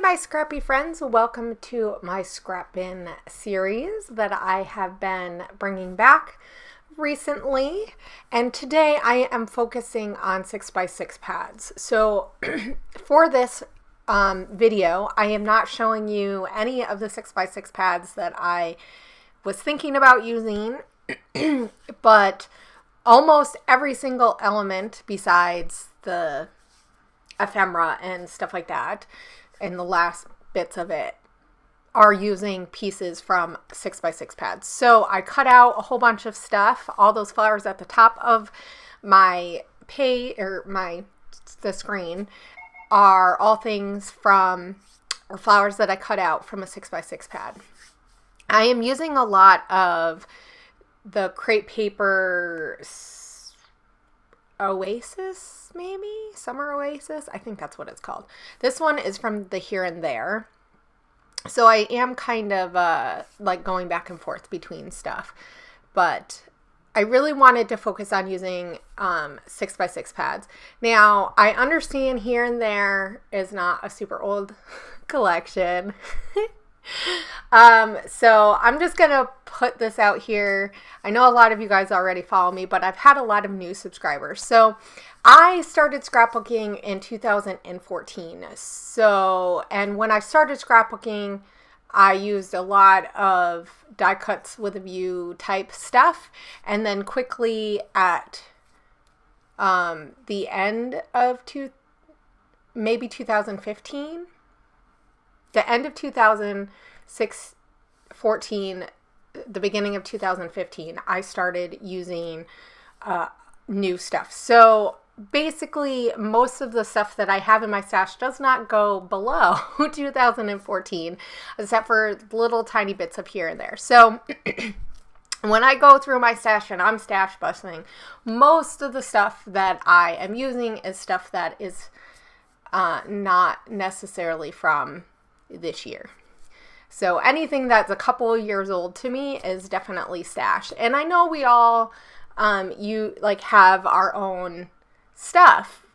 my scrappy friends, welcome to my scrap bin series that I have been bringing back recently, and today I am focusing on 6x6 pads. So for this video, I am not showing you any of the 6x6 pads that I was thinking about using, but almost every single element besides the ephemera and stuff like that, and the last bits of it, are using pieces from 6x6 pads. So I cut out a whole bunch of stuff. All those flowers at the top of my the screen are all things from, or flowers that I cut out from a 6x6 pad. I am using a lot of the crepe paper Oasis, maybe? Summer Oasis? I think that's what it's called. This one is from the Here and There. So I am kind of like going back and forth between stuff. But I really wanted to focus on using 6x6 pads. Now, I understand Here and There is not a super old collection. So I'm just going to put this out here. I know a lot of you guys already follow me, but I've had a lot of new subscribers. So I started scrapbooking in 2014. And when I started scrapbooking, I used a lot of die cuts with a view type stuff. And then quickly at the end of maybe 2015, the end of 2014, the beginning of 2015, I started using new stuff. So basically, most of the stuff that I have in my stash does not go below 2014, except for little tiny bits of here and there. So when I go through my stash and I'm stash busting, most of the stuff that I am using is stuff that is not necessarily from this year. So anything that's a couple of years old to me is definitely stash. And I know we all have our own stuff.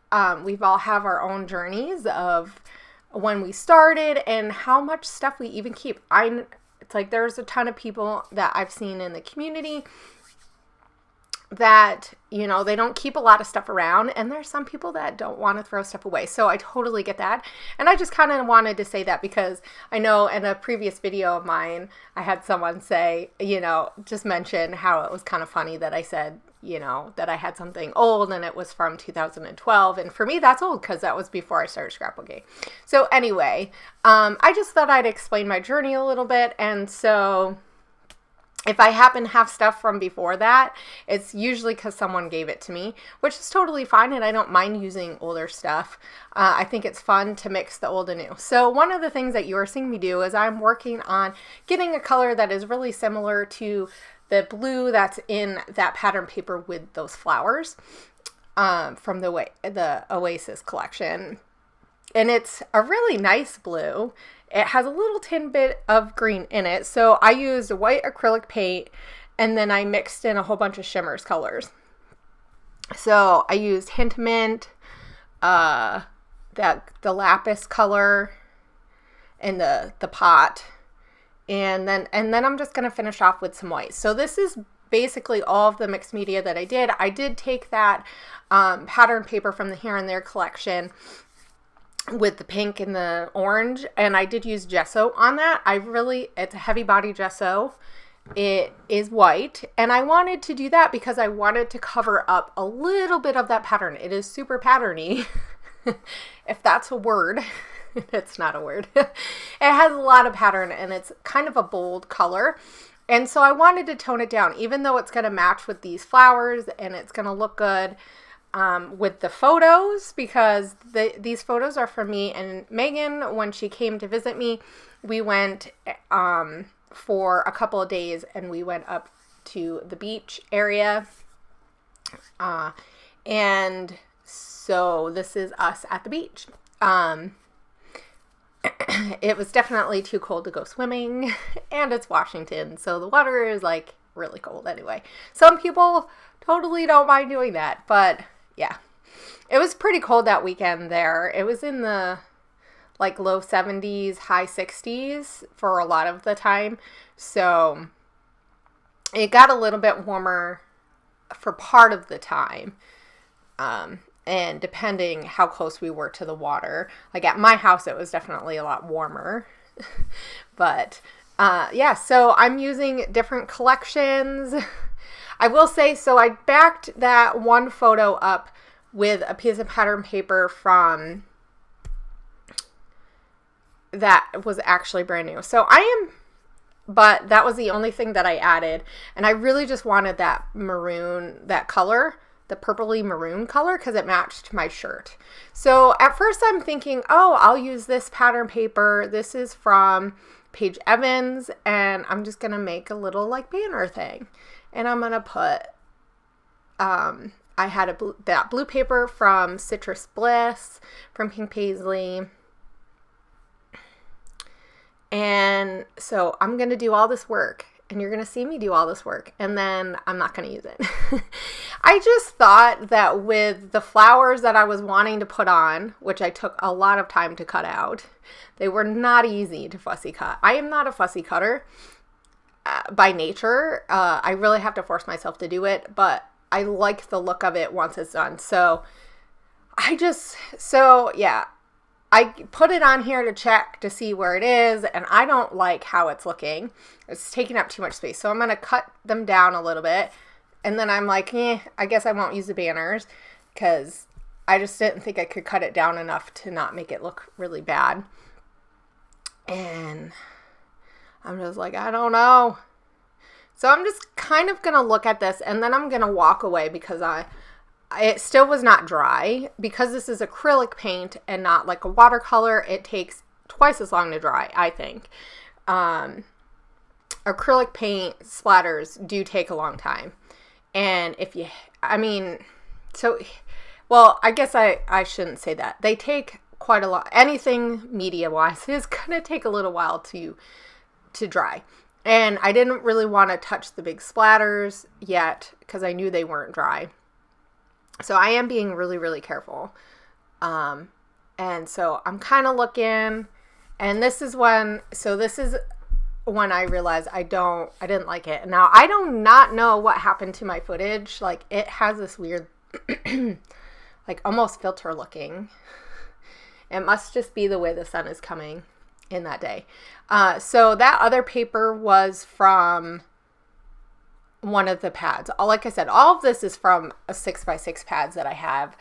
We've all have our own journeys of when we started and how much stuff we even keep. It's like there's a ton of people that I've seen in the community that, you know, they don't keep a lot of stuff around, and there's some people that don't want to throw stuff away. So I totally get that. And I just kind of wanted to say that because I know in a previous video of mine, I had someone say, just mention how it was kind of funny that I said, that I had something old and it was from 2012. And for me, that's old because that was before I started scrapbooking. So anyway, I just thought I'd explain my journey a little bit. And so if I happen to have stuff from before that, it's usually because someone gave it to me, which is totally fine, and I don't mind using older stuff. I think it's fun to mix the old and new. So one of the things that you're seeing me do is I'm working on getting a color that is really similar to the blue that's in that pattern paper with those flowers from the Oasis collection. And it's a really nice blue. It has a little tin bit of green in it. So I used white acrylic paint, and then I mixed in a whole bunch of shimmers colors. So I used Hint Mint, the lapis color, and the pot. And then I'm just going to finish off with some white. So this is basically all of the mixed media that I did. I did take that pattern paper from the Here and There collection with the pink and the orange, and I did use gesso on that. It's a heavy body gesso. It is white, and I wanted to do that because I wanted to cover up a little bit of that pattern. It is super patterny, if that's a word. It's not a word. It has a lot of pattern, and it's kind of a bold color. And so I wanted to tone it down, even though it's going to match with these flowers, and it's going to look good with the photos, because these photos are from me and Megan. When she came to visit me, we went for a couple of days, and we went up to the beach area. And so this is us at the beach. It was definitely too cold to go swimming, and it's Washington, so the water is like really cold anyway. Some people totally don't mind doing that, but yeah, it was pretty cold that weekend there. It was in the like low 70s, high 60s for a lot of the time. So it got a little bit warmer for part of the time. And depending how close we were to the water, like at my house, it was definitely a lot warmer. But yeah, so I'm using different collections. I will say, so I backed that one photo up with a piece of pattern paper from that was actually brand new. So but that was the only thing that I added. And I really just wanted that maroon, that color, the purpley maroon color, because it matched my shirt. So at first I'm thinking, oh, I'll use this pattern paper. This is from Paige Evans, and I'm just going to make a little like banner thing. And I'm going to put, I had that blue paper from Citrus Bliss, from Pink Paisley. And so I'm going to do all this work, and you're going to see me do all this work, and then I'm not going to use it. I just thought that with the flowers that I was wanting to put on, which I took a lot of time to cut out, they were not easy to fussy cut. I am not a fussy cutter by nature. I really have to force myself to do it, but I like the look of it once it's done. So yeah. I put it on here to check to see where it is, and I don't like how it's looking. It's taking up too much space. So I'm going to cut them down a little bit, and then I'm like, I guess I won't use the banners, because I just didn't think I could cut it down enough to not make it look really bad. And I'm just like, I don't know. So I'm just kind of going to look at this, and then I'm going to walk away, because it still was not dry. Because this is acrylic paint and not like a watercolor, it takes twice as long to dry, I think. Acrylic paint splatters do take a long time. And I guess I shouldn't say that. They take quite a lot. Anything media-wise is going to take a little while to dry. And I didn't really want to touch the big splatters yet, because I knew they weren't dry. So I am being really, really careful. And so I'm kind of looking, and this is when I realized I didn't like it. Now, I do not know what happened to my footage. Like, it has this weird, like almost filter looking. It must just be the way the sun is coming in that day. So that other paper was from one of the pads. Like I said, all of this is from a 6x6 pads that I have.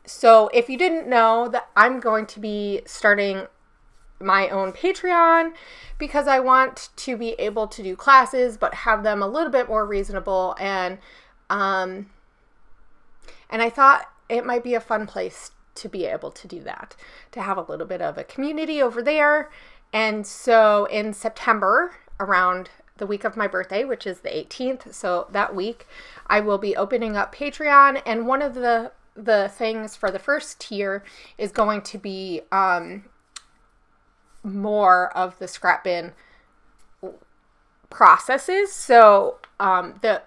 So if you didn't know, that I'm going to be starting my own Patreon, because I want to be able to do classes, but have them a little bit more reasonable. And I thought it might be a fun place to be able to do that, to have a little bit of a community over there. And so in September, around the week of my birthday, which is the 18th, so that week, I will be opening up Patreon, and one of the things for the first tier is going to be more of the scrap bin processes. So the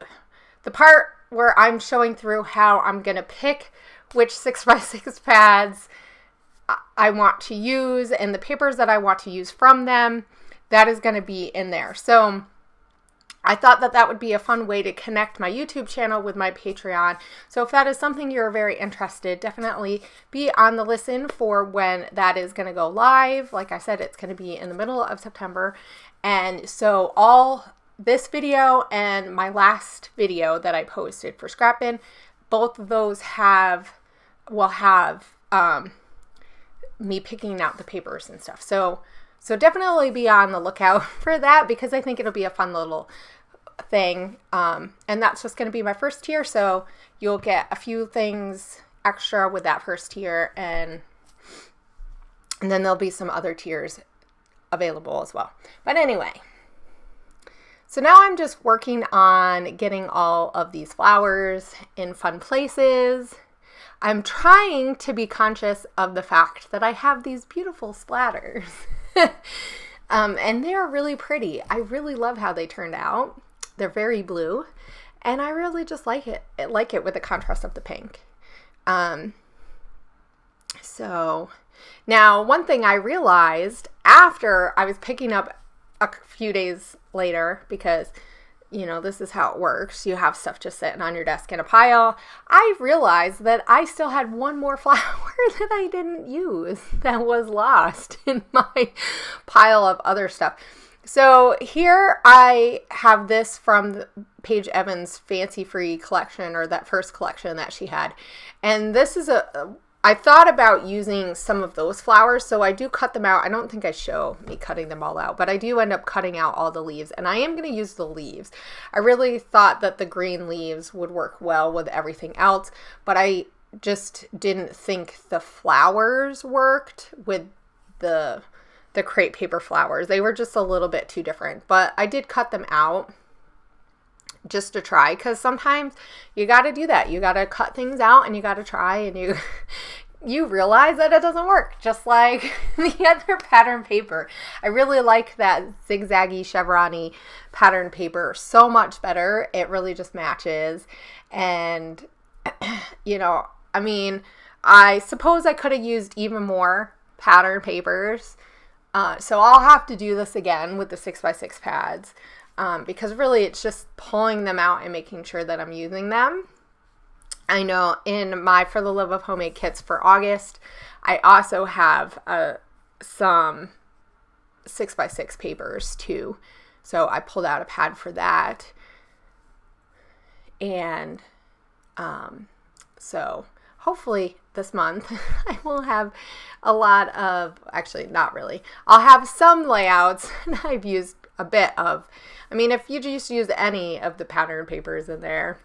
part where I'm showing through how I'm going to pick which 6x6 pads I want to use and the papers that I want to use from them, that is going to be in there. So I thought that would be a fun way to connect my YouTube channel with my Patreon. So if that is something you're very interested, definitely be on the listen for when that is going to go live. Like I said, it's going to be in the middle of September. And so all this video and my last video that I posted for Scrap Bin, both of those will have me picking out the papers and stuff. So definitely be on the lookout for that, because I think it'll be a fun little thing. And that's just going to be my first tier. So you'll get a few things extra with that first tier. And then there'll be some other tiers available as well. But anyway, so now I'm just working on getting all of these flowers in fun places. I'm trying to be conscious of the fact that I have these beautiful splatters. And they're really pretty. I really love how they turned out. They're very blue, and I really just like it. I like it with the contrast of the pink. So Now, one thing I realized after I was picking up a few days later, because this is how it works. You have stuff just sitting on your desk in a pile. I realized that I still had one more flower that I didn't use that was lost in my pile of other stuff. So here I have this from Paige Evans' Fancy Free collection, or that first collection that she had. And this is I thought about using some of those flowers, so I do cut them out. I don't think I show me cutting them all out, but I do end up cutting out all the leaves, and I am going to use the leaves. I really thought that the green leaves would work well with everything else, but I just didn't think the flowers worked with the crepe paper flowers. They were just a little bit too different, but I did cut them out just to try, because sometimes you got to do that. You got to cut things out and you got to try, and you realize that it doesn't work, just like the other pattern paper. I really like that zigzaggy chevron-y pattern paper so much better. It really just matches. And I mean, I suppose I could have used even more pattern papers, so I'll have to do this again with the 6x6 pads. Because really it's just pulling them out and making sure that I'm using them. I know in my For the Love of Homemade kits for August, I also have some 6x6 papers too. So I pulled out a pad for that. And so hopefully this month I will have a lot of, actually not really, I'll have some layouts that I've used a bit of. I mean, if you just use any of the pattern papers in there.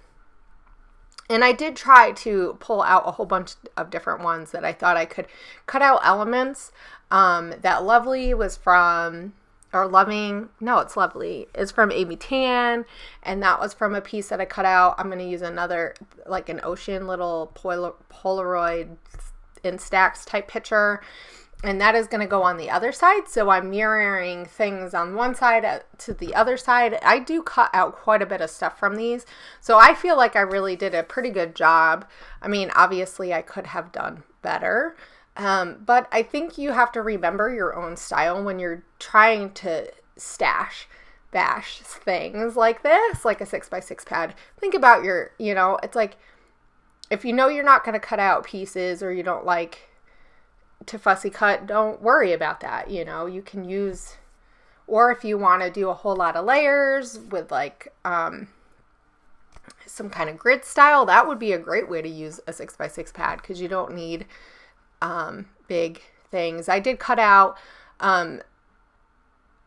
And I did try to pull out a whole bunch of different ones that I thought I could cut out elements. That Lovely was from, or Loving, no, it's Lovely, is from Amy Tan, and that was from a piece that I cut out. I'm going to use another, like an ocean little Polaroid Instax type picture. And that is going to go on the other side. So I'm mirroring things on one side to the other side. I do cut out quite a bit of stuff from these. So I feel like I really did a pretty good job. I mean, obviously I could have done better. But I think you have to remember your own style when you're trying to bash things like this, like a 6x6 pad. Think about your, it's like, if you know you're not going to cut out pieces, or you don't like to fussy cut, don't worry about that. You can use, or if you want to do a whole lot of layers with like some kind of grid style, that would be a great way to use a 6x6 pad, because you don't need big things. I did cut out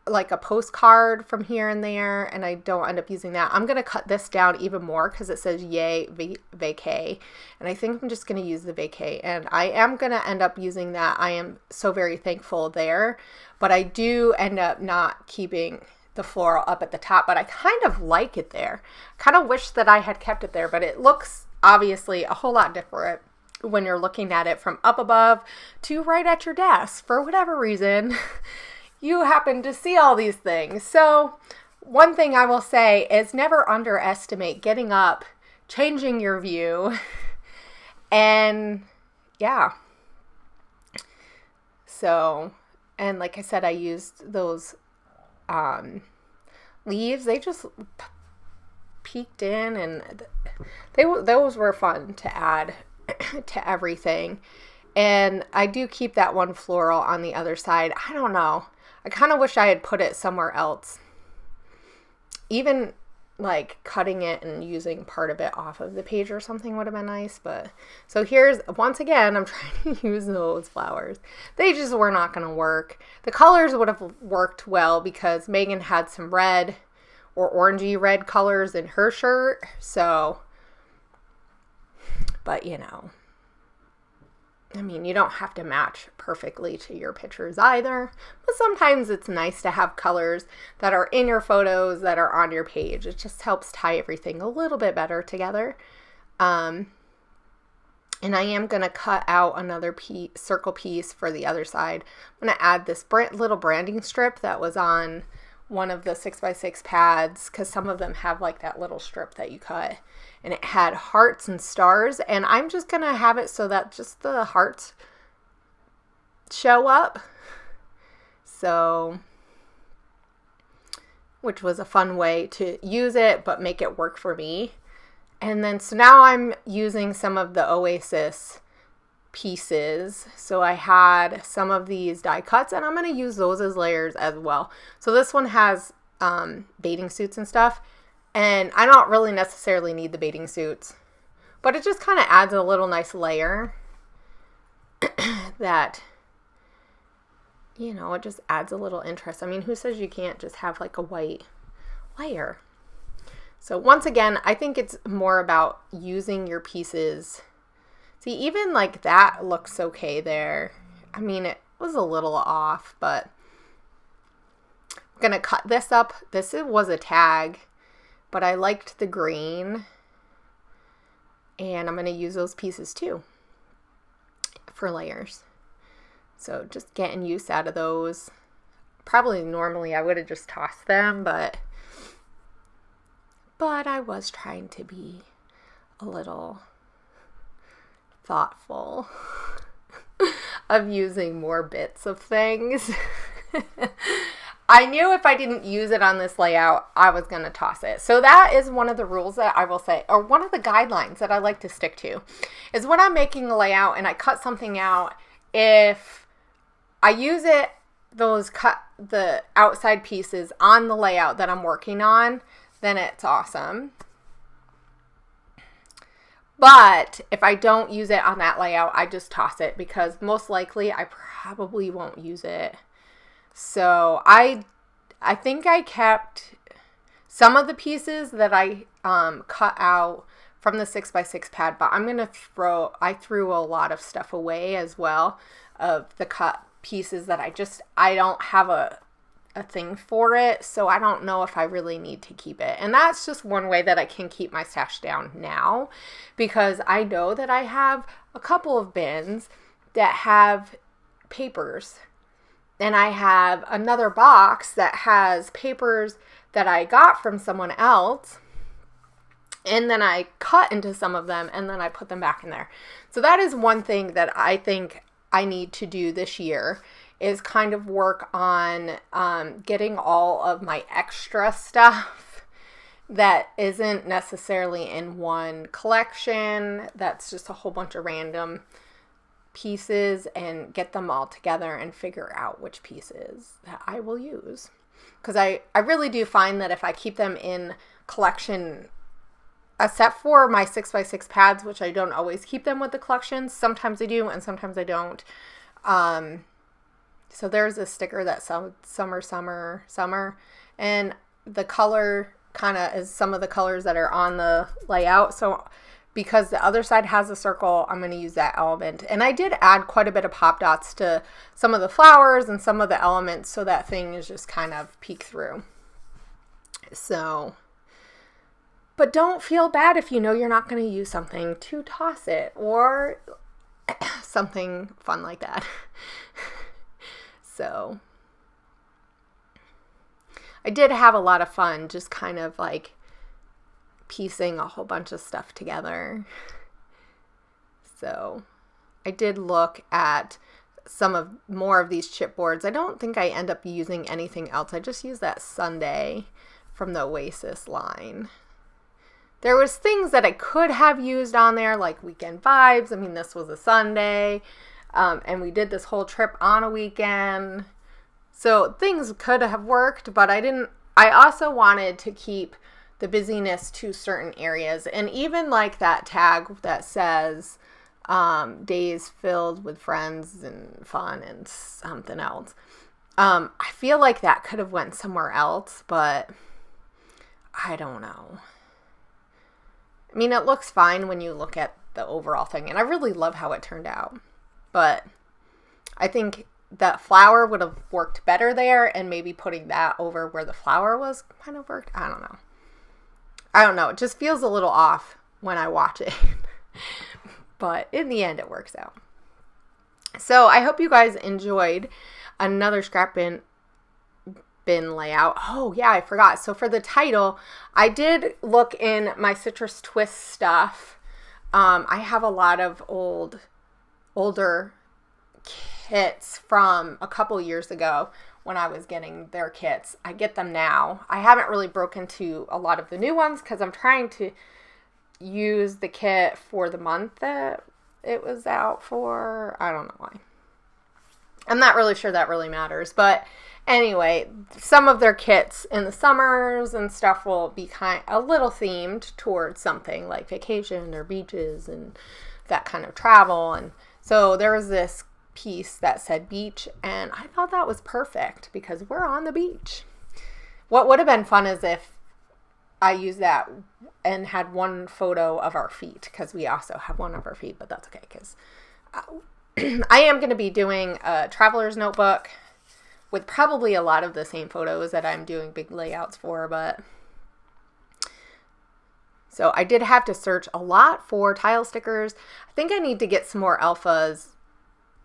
like a postcard from here and there, and I don't end up using that. I'm going to cut this down even more because it says yay vacay, and I think I'm just going to use the vacay, and I am going to end up using that. I am so very thankful there, but I do end up not keeping the floral up at the top, but I kind of like it there. Kind of wish that I had kept it there, but it looks obviously a whole lot different when you're looking at it from up above to right at your desk. For whatever reason, you happen to see all these things. So one thing I will say is never underestimate getting up, changing your view, and yeah. So, and like I said, I used those leaves. They just peeked in, and those were fun to add to everything. And I do keep that one floral on the other side. I don't know. I kind of wish I had put it somewhere else. Even like cutting it and using part of it off of the page or something would have been nice. But so here's, once again, I'm trying to use those flowers. They just were not going to work. The colors would have worked well because Megan had some red or orangey red colors in her shirt. So, but I mean, you don't have to match perfectly to your pictures either, but sometimes it's nice to have colors that are in your photos that are on your page. It just helps tie everything a little bit better together. And I am going to cut out another circle piece for the other side. I'm going to add this little branding strip that was on one of the 6x6 pads, because some of them have like that little strip that you cut, and it had hearts and stars, and I'm just gonna have it so that just the hearts show up. So, which was a fun way to use it, but make it work for me. And then, so now I'm using some of the Oasis pieces. So I had some of these die cuts, and I'm going to use those as layers as well. So this one has bathing suits and stuff, and I don't really necessarily need the bathing suits, but it just kind of adds a little nice layer that, you know, it just adds a little interest. I mean, who says you can't just have like a white layer? So once again, I think it's more about using your pieces. See, even like that looks okay there. I mean, it was a little off, but I'm going to cut this up. This was a tag, but I liked the green, and I'm going to use those pieces too for layers. So just getting use out of those. Probably normally I would have just tossed them, but I was trying to be a little thoughtful of using more bits of things. I knew if I didn't use it on this layout, I was going to toss it. So that is one of the rules that I will say, or one of the guidelines that I like to stick to, is when I'm making a layout and I cut something out, if I use it, the outside pieces on the layout that I'm working on, then it's awesome. But if I don't use it on that layout, I just toss it, because most likely I probably won't use it. So I think I kept some of the pieces that I cut out from the 6x6 pad, but I threw a lot of stuff away as well, of the cut pieces that I don't have a thing for it, so I don't know if I really need to keep it. And that's just one way that I can keep my stash down now, because I know that I have a couple of bins that have papers, and I have another box that has papers that I got from someone else, and then I cut into some of them, and then I put them back in there. So that is one thing that I think I need to do this year, is kind of work on getting all of my extra stuff that isn't necessarily in one collection, that's just a whole bunch of random pieces, and get them all together and figure out which pieces that I will use. Because I really do find that if I keep them in collection, except for my 6x6 pads, which I don't always keep them with the collections, sometimes I do and sometimes I don't. So there's a sticker that says summer, and the color kind of is some of the colors that are on the layout. So because the other side has a circle, I'm going to use that element. And I did add quite a bit of pop dots to some of the flowers and some of the elements, so that thing is just kind of peek through. So, but don't feel bad if you know you're not going to use something, to toss it, or something fun like that. So I did have a lot of fun just kind of like piecing a whole bunch of stuff together. So I did look at more of these chipboards. I don't think I end up using anything else. I just use that Sunday from the Oasis line. There was things that I could have used on there, like weekend vibes. I mean, this was a Sunday. And we did this whole trip on a weekend. So things could have worked, but I didn't. I also wanted to keep the busyness to certain areas. And even like that tag that says days filled with friends and fun and something else. I feel like that could have went somewhere else, but I don't know. I mean, it looks fine when you look at the overall thing, and I really love how it turned out. But I think that flower would have worked better there, and maybe putting that over where the flower was kind of worked. I don't know. It just feels a little off when I watch it. But in the end, it works out. So I hope you guys enjoyed another scrap bin layout. Oh yeah, I forgot. So for the title, I did look in my Citrus Twist stuff. I have a lot of older kits from a couple years ago when I was getting their kits. I get them now. I haven't really broken to a lot of the new ones because I'm trying to use the kit for the month that it was out for. I don't know why. I'm not really sure that really matters. But anyway, some of their kits in the summers and stuff will be a little themed towards something like vacation or beaches and that kind of travel. And so there was this piece that said beach, and I thought that was perfect because we're on the beach. What would have been fun is if I used that and had one photo of our feet, because we also have one of our feet, but that's okay because I am going to be doing a traveler's notebook with probably a lot of the same photos that I'm doing big layouts for, but so I did have to search a lot for tile stickers. I think I need to get some more alphas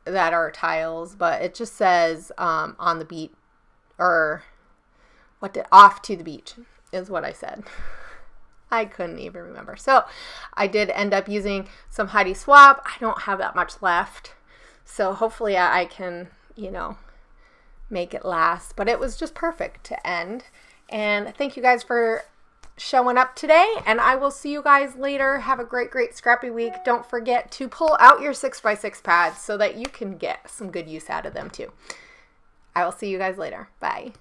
that are tiles, but it just says on the beach, or off to the beach is what I said. I couldn't even remember. So I did end up using some Heidi Swap. I don't have that much left, so hopefully I can, make it last. But it was just perfect to end. And thank you guys for showing up today, and I will see you guys later. Have a great scrappy week. Don't forget to pull out your 6x6 pads so that you can get some good use out of them too. I will see you guys later. Bye.